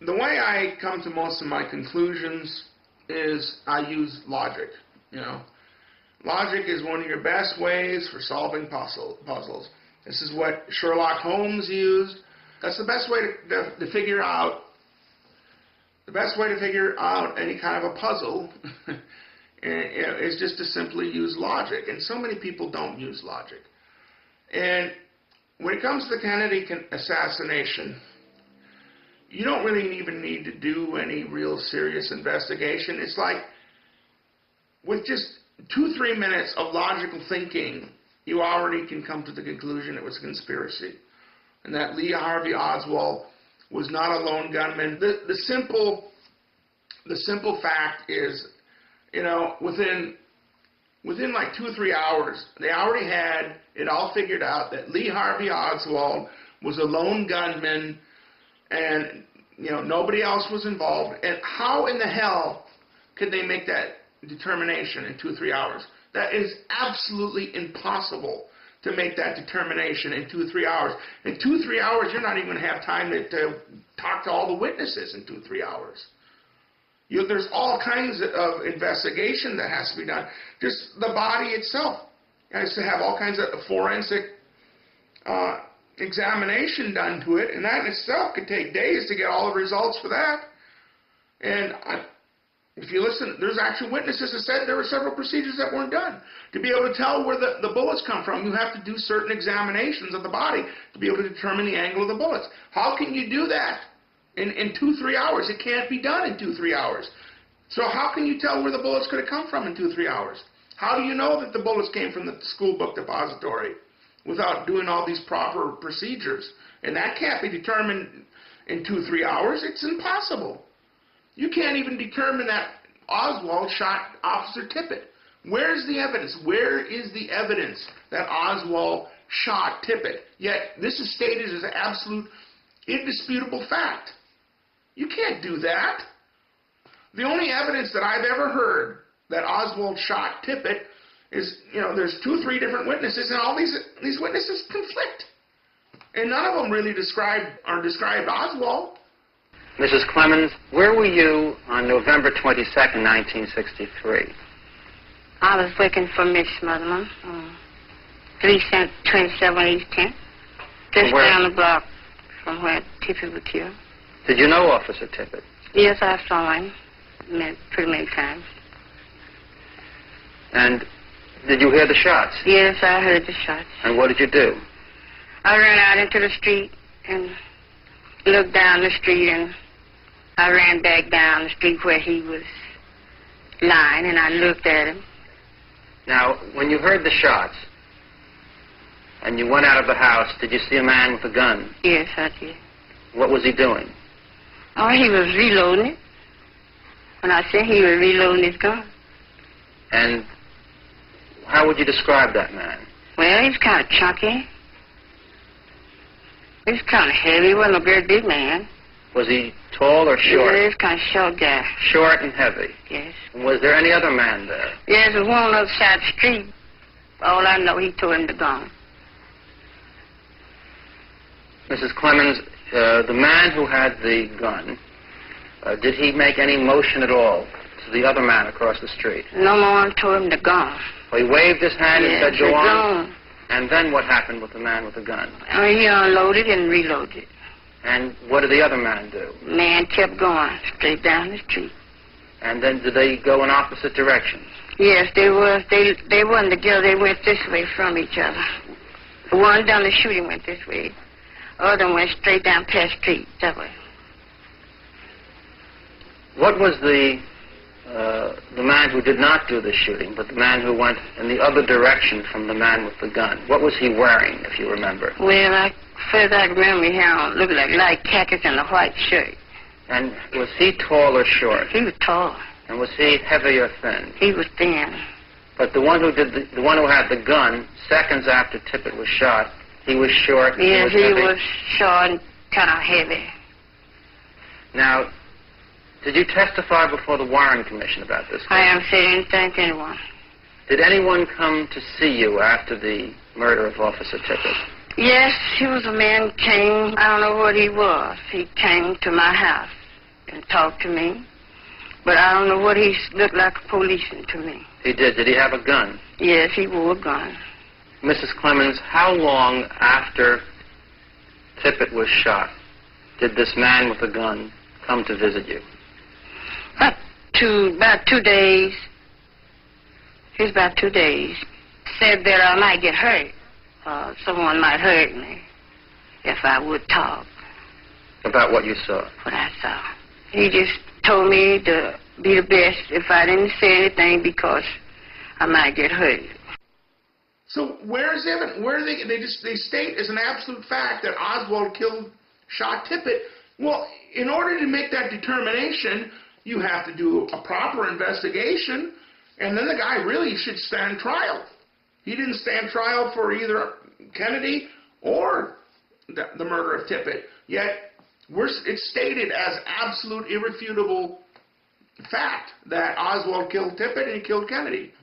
the way I come to most of my conclusions is I use logic, you know. Logic is one of your best ways for solving puzzles. This is what Sherlock Holmes used. That's the best way to figure out. The best way to figure out any kind of a puzzle is just to simply use logic. And so many people don't use logic. And when it comes to the Kennedy assassination, you don't really even need to do any real serious investigation. It's like with just 2-3 minutes of logical thinking, you already can come to the conclusion it was a conspiracy and that Lee Harvey Oswald was not a lone gunman. The simple fact is, you know, within like 2 or 3 hours, they already had it all figured out that Lee Harvey Oswald was a lone gunman and, you know, nobody else was involved. And how in the hell could they make that determination in 2 or 3 hours? That is absolutely impossible to make that determination in 2 or 3 hours. In 2 or 3 hours, you're not even going to have time to talk to all the witnesses in 2 or 3 hours. There's all kinds of investigation that has to be done. Just the body itself has to have all kinds of forensic examination done to it, and that in itself could take days to get all the results for that. And if you listen, there's actual witnesses that said there were several procedures that weren't done. To be able to tell where the bullets come from, you have to do certain examinations of the body to be able to determine the angle of the bullets. How can you do that in 2-3 hours? It can't be done in 2-3 hours. So how can you tell where the bullets could have come from in 2-3 hours? How do you know that the bullets came from the school book depository without doing all these proper procedures? And that can't be determined in 2-3 hours. It's impossible. You can't even determine that Oswald shot Officer Tippit. Where's the evidence? Where is the evidence that Oswald shot Tippit? Yet this is stated as an absolute, indisputable fact. You can't do that. The only evidence that I've ever heard that Oswald shot Tippit is, you know, there's 2 or 3 different witnesses, and all these witnesses conflict. And none of them really described Oswald. Mrs. Clemens, where were you on November 22nd, 1963? I was working for Miss Smotherman, 327 East 10th, just down the block from where Tippit was killed. Did you know Officer Tippit? Yes, I saw him pretty many times. And did you hear the shots? Yes, I heard the shots. And what did you do? I ran out into the street and looked down the street, and I ran back down the street where he was lying, and I looked at him. Now, when you heard the shots and you went out of the house, did you see a man with a gun? Yes, I did. What was he doing? Oh, he was reloading it. When I said he was reloading his gun. And how would you describe that man? Well, he's kind of chunky. He's kind of heavy. He wasn't a very big man. Was he tall or short? Yeah, he's kind of short guy. Short and heavy? Yes. And was there any other man there? Yes, there was one on the other side of the street. All I know, he told him to go. Mrs. Clemens, the man who had the gun, did he make any motion at all to the other man across the street? No one told him to go. Well, he waved his hand and said, go on. Go. And then what happened with the man with the gun? He unloaded and reloaded. And what did the other man do? Man kept going straight down the street. And then did they go in opposite directions? Yes, they were. They weren't together. They went this way from each other. The one done the shooting went this way. The other went straight down past street that way. What was the man who did not do the shooting, but the man who went in the other direction from the man with the gun? What was he wearing, if you remember? Well, first I remember he had looked like light khakis and a white shirt. And was he tall or short? He was tall. And was he heavy or thin? He was thin. But the one who had the gun, seconds after Tippit was shot, he was short. Yes, he was short and kind of heavy. Now, did you testify before the Warren Commission about this case? I haven't said anything to anyone. Did anyone come to see you after the murder of Officer Tippit? Yes, he was a man came. I don't know what he was. He came to my house. and talked to me. But I don't know what he looked like a policeman to me. He did. Did he have a gun? Yes, he wore a gun. Mrs. Clemens, how long after Tippit was shot did this man with a gun come to visit you? About 2 days. It was about 2 days. Said that I might get hurt. Someone might hurt me if I would talk. About what you saw? What I saw. He just told me to be the best if I didn't say anything because I might get hurt. So where's evidence? Where they state as an absolute fact that Oswald shot Tippit. Well, in order to make that determination, you have to do a proper investigation, and then the guy really should stand trial. He didn't stand trial for either Kennedy or the murder of Tippit. Yet it's stated as absolute, irrefutable fact that Oswald killed Tippit and he killed Kennedy.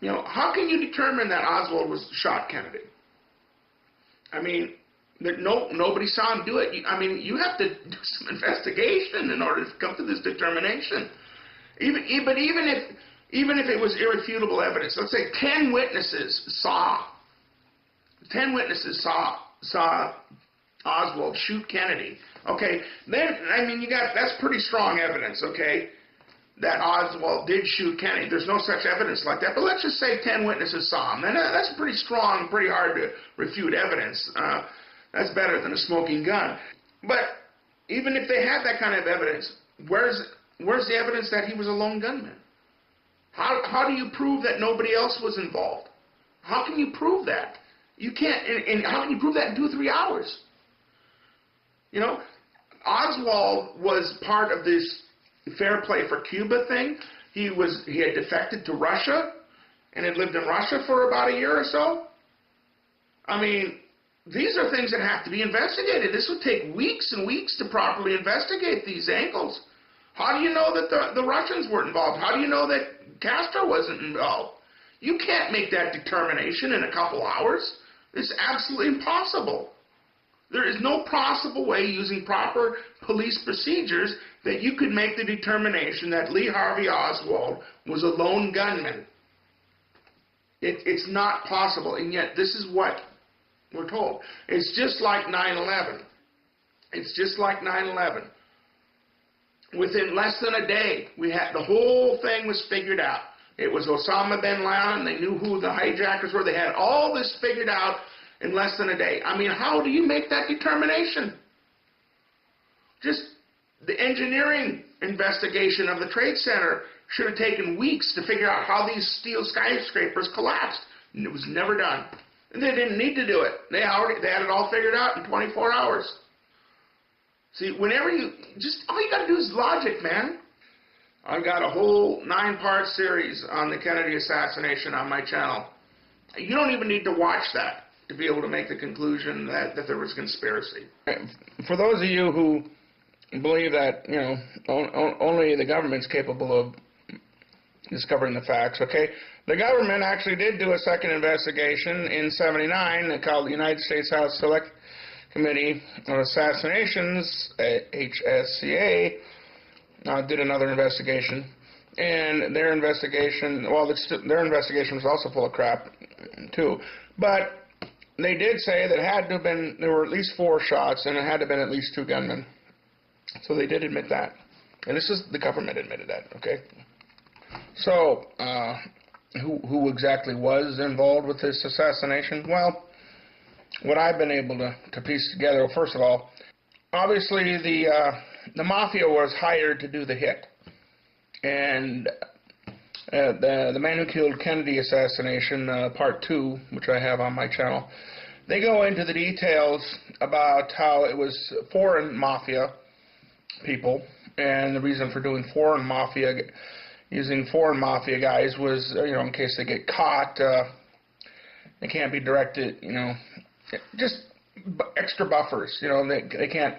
You know, how can you determine that Oswald shot Kennedy? I mean, nobody saw him do it. I mean, you have to do some investigation in order to come to this determination. Even if it was irrefutable evidence, let's say 10 witnesses saw Oswald shoot Kennedy. Okay, then I mean that's pretty strong evidence. Okay, that Oswald did shoot Kennedy. There's no such evidence like that. But let's just say 10 witnesses saw him. And that's pretty strong, pretty hard to refute evidence. That's better than a smoking gun. But even if they had that kind of evidence, where's the evidence that he was a lone gunman? How do you prove that nobody else was involved? How can you prove that? You can't. And how can you prove that in 2 or 3 hours? You know, Oswald was part of this Fair Play for Cuba thing. He had defected to Russia and had lived in Russia for about a year or so. I mean, these are things that have to be investigated. This would take weeks and weeks to properly investigate these angles. How do you know that the Russians weren't involved? How do you know that Castro wasn't involved? You can't make that determination in a couple hours. It's absolutely impossible. There is no possible way using proper police procedures that you could make the determination that Lee Harvey Oswald was a lone gunman. It's not possible, and yet this is what we're told. It's just like 9/11. It's just like 9/11. Within less than a day, the whole thing was figured out. It was Osama bin Laden. They knew who the hijackers were. They had all this figured out in less than a day. I mean, how do you make that determination? Just the engineering investigation of the Trade Center should have taken weeks to figure out how these steel skyscrapers collapsed. And it was never done. And they didn't need to do it. They had it all figured out in 24 hours. See, all you got to do is logic, man. I've got a whole 9-part series on the Kennedy assassination on my channel. You don't even need to watch that to be able to make the conclusion that there was conspiracy. For those of you who believe that, you know, only the government's capable of discovering the facts, okay, the government actually did do a second investigation in '79 called the United States House Select Committee on Assassinations, HSCA, did another investigation, and their investigation was also full of crap, too. But they did say that there were at least 4 shots, and it had to have been at least 2 gunmen. So they did admit that. And the government admitted that, okay? So, who exactly was involved with this assassination? Well, what I've been able to piece together, well, first of all, obviously the mafia was hired to do the hit. And the Man Who Killed Kennedy Assassination, Part 2, which I have on my channel, they go into the details about how it was foreign mafia people, and the reason for doing using foreign mafia guys was, you know, in case they get caught, they can't be directed, you know, just extra buffers, you know, they can't,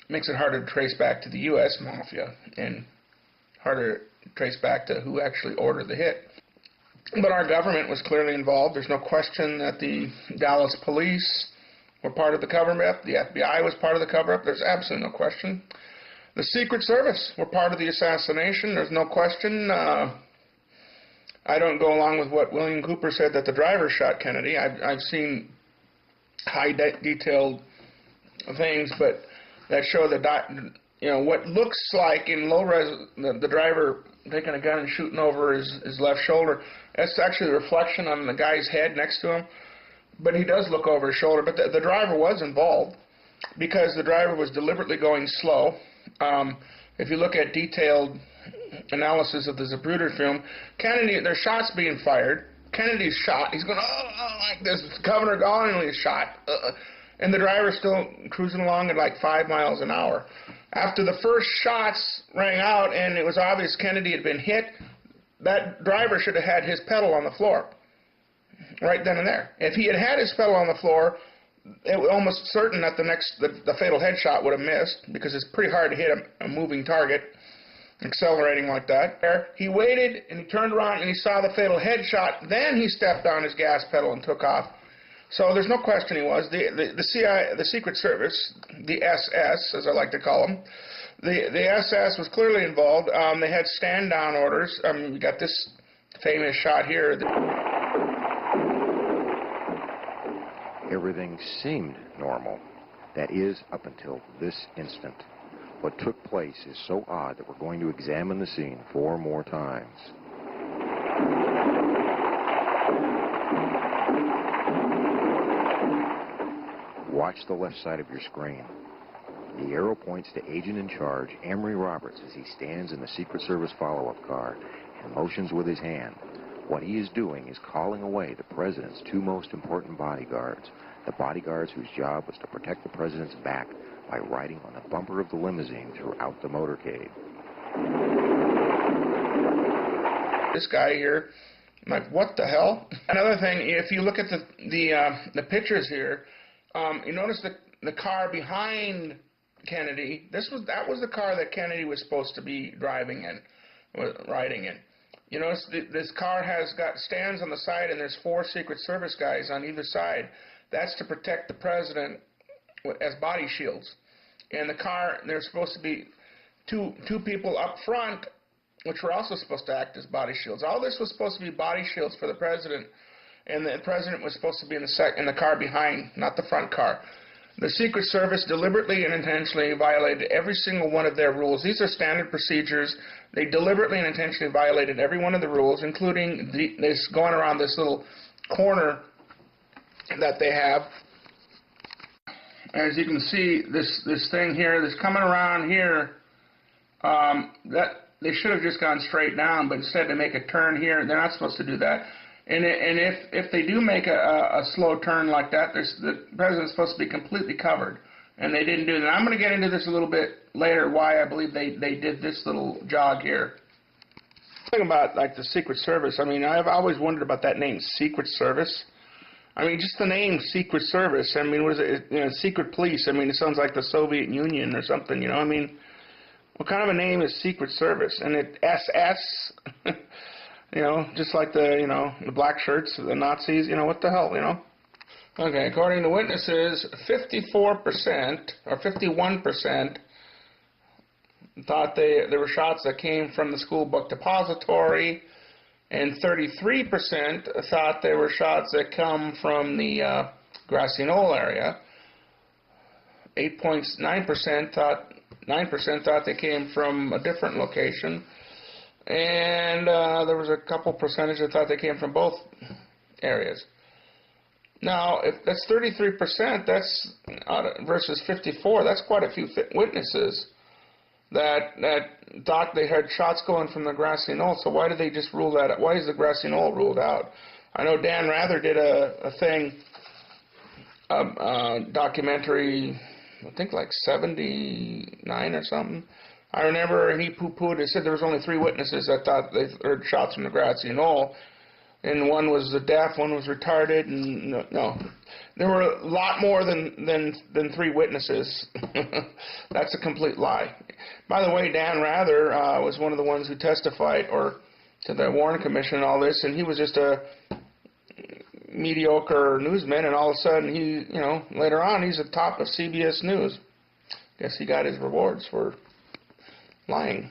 makes it harder to trace back to the U.S. mafia, and harder to trace back to who actually ordered the hit. But our government was clearly involved. There's no question that the Dallas police were part of the cover-up. The FBI was part of the cover-up. There's absolutely no question. The Secret Service were part of the assassination. There's no question. I don't go along with what William Cooper said that the driver shot Kennedy. I've seen detailed things, but that show what looks like in low res the driver taking a gun and shooting over his left shoulder. That's actually the reflection on the guy's head next to him. But he does look over his shoulder. But the driver was involved because the driver was deliberately going slow. If you look at detailed analysis of the Zapruder film, Kennedy, there's shots being fired. Kennedy's shot. He's going, oh, like this. Governor Galloway is shot. And the driver's still cruising along at like 5 miles an hour. After the first shots rang out and it was obvious Kennedy had been hit, that driver should have had his pedal on the floor right then and there. If he had had his pedal on the floor, it was almost certain that the fatal headshot would have missed, because it's pretty hard to hit a moving target accelerating like that. He waited and he turned around and he saw the fatal headshot. Then he stepped on his gas pedal and took off. So there's no question he was. The CIA, the Secret Service, the SS, as I like to call them, the SS was clearly involved. They had stand-down orders. You got this famous shot here. Everything seemed normal. That is, up until this instant. What took place is so odd that we're going to examine the scene 4 more times. Watch the left side of your screen. The arrow points to Agent in Charge, Amory Roberts, as he stands in the Secret Service follow-up car and motions with his hand. What he is doing is calling away the President's 2 most important bodyguards, the bodyguards whose job was to protect the President's back by riding on the bumper of the limousine throughout the motorcade. This guy here, I'm like, what the hell? Another thing, if you look at the pictures here, you notice the car behind Kennedy. That was the car that Kennedy was supposed to be riding in. You notice this car has got stands on the side, and there's 4 Secret Service guys on either side. That's to protect the President as body shields. And the car, there's supposed to be two people up front, which were also supposed to act as body shields. All this was supposed to be body shields for the President, and the President was supposed to be in the car behind, not the front car. The Secret Service deliberately and intentionally violated every single one of their rules. These are standard procedures. They deliberately and intentionally violated every one of the rules, including this going around this little corner that they have. As you can see, this thing here, this coming around here, that they should have just gone straight down, but instead they make a turn here. They're not supposed to do that. And if they do make a slow turn like that, the President's supposed to be completely covered, and they didn't do that. I'm going to get into this a little bit later, why I believe they did this little jog here. Talking about like the Secret Service, I mean, I've always wondered about that name, Secret Service. I mean, just the name Secret Service. I mean, was it Secret Police? I mean, it sounds like the Soviet Union or something. You know, I mean, what kind of a name is Secret Service? And it SS. You know, just like the black shirts, the Nazis, what the hell, Okay, according to witnesses, 54% or 51% thought there were shots that came from the school book depository, and 33% thought there were shots that come from the Grassy Knoll area. 8.9% thought they came from a different location. And there was a couple percentage that thought they came from both areas. Now, if that's 33%, that's versus 54. That's quite a few witnesses that thought they had shots going from the Grassy Knoll. So why did they just rule that out? Why is the Grassy Knoll ruled out? I know Dan Rather did a thing, documentary, I think like 79 or something. I remember he poo-pooed. He said there was only 3 witnesses that thought they heard shots from the Grassy Knoll, and one was deaf, one was retarded, and no, there were a lot more than 3 witnesses. That's a complete lie. By the way, Dan Rather was one of the ones who testified to the Warren Commission and all this, and he was just a mediocre newsman, and all of a sudden later on he's at the top of CBS News. Guess he got his rewards for lying.